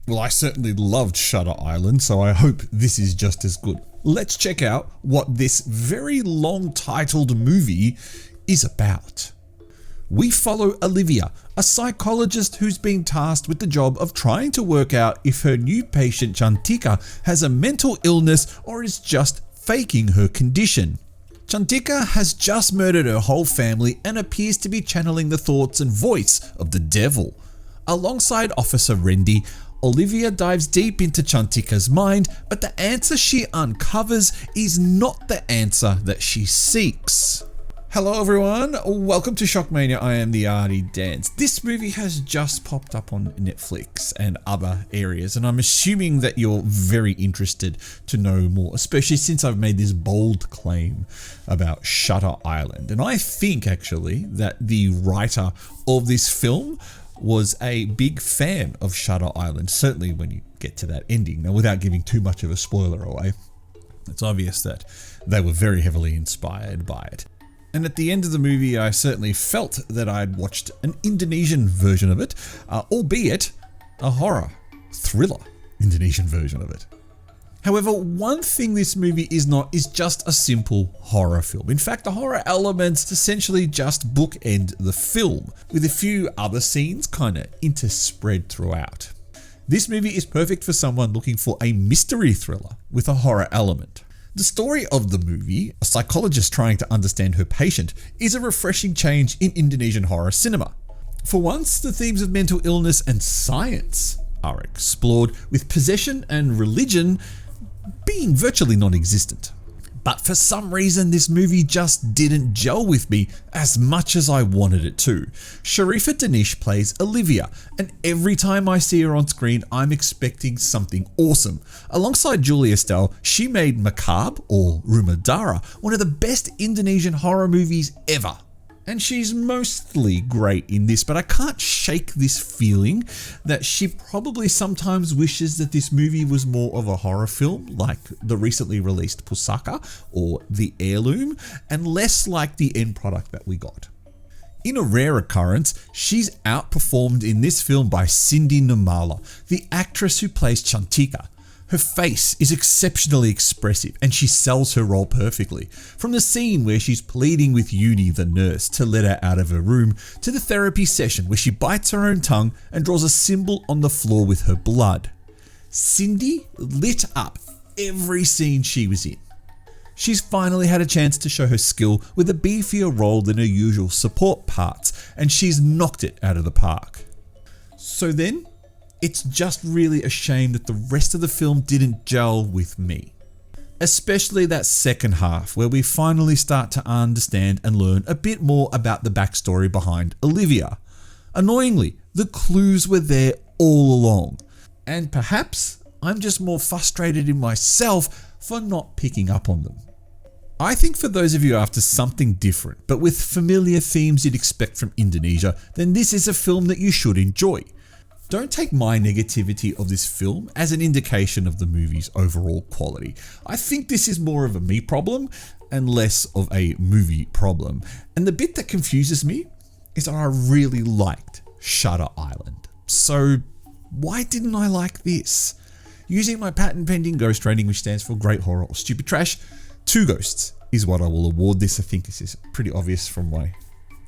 Well, I certainly loved Shutter Island, so I hope this is just as good. Let's check out what this very long titled movie is about. We follow Olivia, a psychologist who's been tasked with the job of trying to work out if her new patient Chantika has a mental illness or is just faking her condition. Chantika has just murdered her whole family and appears to be channeling the thoughts and voice of the devil. Alongside Officer Rendy, Olivia dives deep into Chantika's mind, but the answer she uncovers is not the answer that she seeks. Hello everyone, welcome to Shockmania. I am the Dyan. This movie has just popped up on Netflix and other areas, and I'm assuming that you're very interested to know more, especially since I've made this bold claim about Shutter Island. And I think actually that the writer of this film was a big fan of Shutter Island, certainly when you get to that ending. Now, without giving too much of a spoiler away, it's obvious that they were very heavily inspired by it. And at the end of the movie, I certainly felt that I'd watched an Indonesian version of it, albeit a horror, thriller Indonesian version of it. However, one thing this movie is not is just a simple horror film. In fact, the horror elements essentially just bookend the film, with a few other scenes kind of interspread throughout. This movie is perfect for someone looking for a mystery thriller with a horror element. The story of the movie, a psychologist trying to understand her patient, is a refreshing change in Indonesian horror cinema. For once, the themes of mental illness and science are explored, with possession and religion being virtually non-existent. But for some reason, this movie just didn't gel with me as much as I wanted it to. Shareefa Daanish plays Olivia, and every time I see her on screen, I'm expecting something awesome. Alongside Julia Estelle, she made Macabre, or Rumah Dara, one of the best Indonesian horror movies ever. And she's mostly great in this, but I can't shake this feeling that she probably sometimes wishes that this movie was more of a horror film, like the recently released Pusaka or The Heirloom, and less like the end product that we got. In a rare occurrence, she's outperformed in this film by Nirmala, the actress who plays Chantika. Her face is exceptionally expressive and she sells her role perfectly. From the scene where she's pleading with Uni, the nurse, to let her out of her room, to the therapy session where she bites her own tongue and draws a symbol on the floor with her blood. Cindy lit up every scene she was in. She's finally had a chance to show her skill with a beefier role than her usual support parts, and she's knocked it out of the park. So then, it's just really a shame that the rest of the film didn't gel with me. Especially that second half, where we finally start to understand and learn a bit more about the backstory behind Olivia. Annoyingly, the clues were there all along, and perhaps I'm just more frustrated in myself for not picking up on them. I think for those of you after something different, but with familiar themes you'd expect from Indonesia, then this is a film that you should enjoy. Don't take my negativity of this film as an indication of the movie's overall quality. I think this is more of a me problem and less of a movie problem. And the bit that confuses me is that I really liked Shutter Island. So why didn't I like this? Using my patent pending ghost rating, which stands for great horror or stupid trash, 2 ghosts is what I will award this. I think this is pretty obvious from my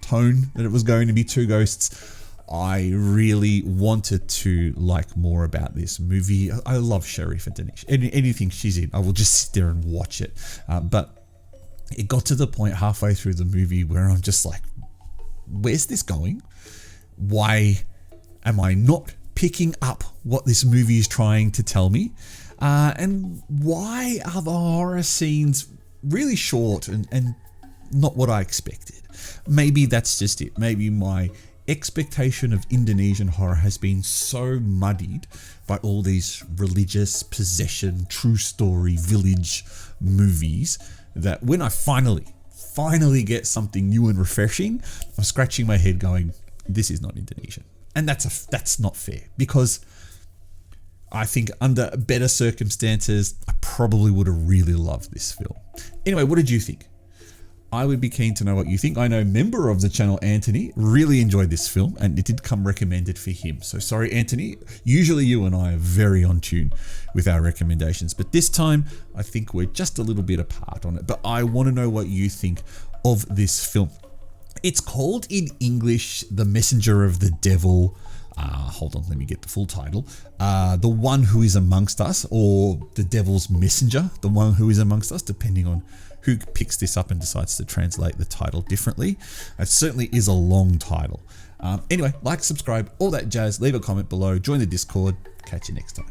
tone that it was going to be 2 ghosts. I really wanted to like more about this movie. I love Shareefa Daanish. Anything she's in, I will just sit there and watch it. But it got to the point halfway through the movie where I'm just like, where's this going? Why am I not picking up what this movie is trying to tell me? And why are the horror scenes really short and not what I expected? Maybe that's just it. Maybe my expectation of Indonesian horror has been so muddied by all these religious, possession, true story, village movies that when I finally get something new and refreshing, I'm scratching my head going, this is not Indonesian. And that's not fair, because I think under better circumstances, I probably would have really loved this film. Anyway, what did you think? I would be keen to know what you think. I know member of the channel, Antony, really enjoyed this film and it did come recommended for him. So sorry, Antony. Usually you and I are very on tune with our recommendations, but this time I think we're just a little bit apart on it. But I want to know what you think of this film. It's called in English, The Messenger of the Devil. Hold on, let me get the full title. The One Who Is Amongst Us, or The Devil's Messenger, The One Who Is Amongst Us, depending on who picks this up and decides to translate the title differently. It certainly is a long title. Anyway, like, subscribe, all that jazz. Leave a comment below. Join the Discord. Catch you next time.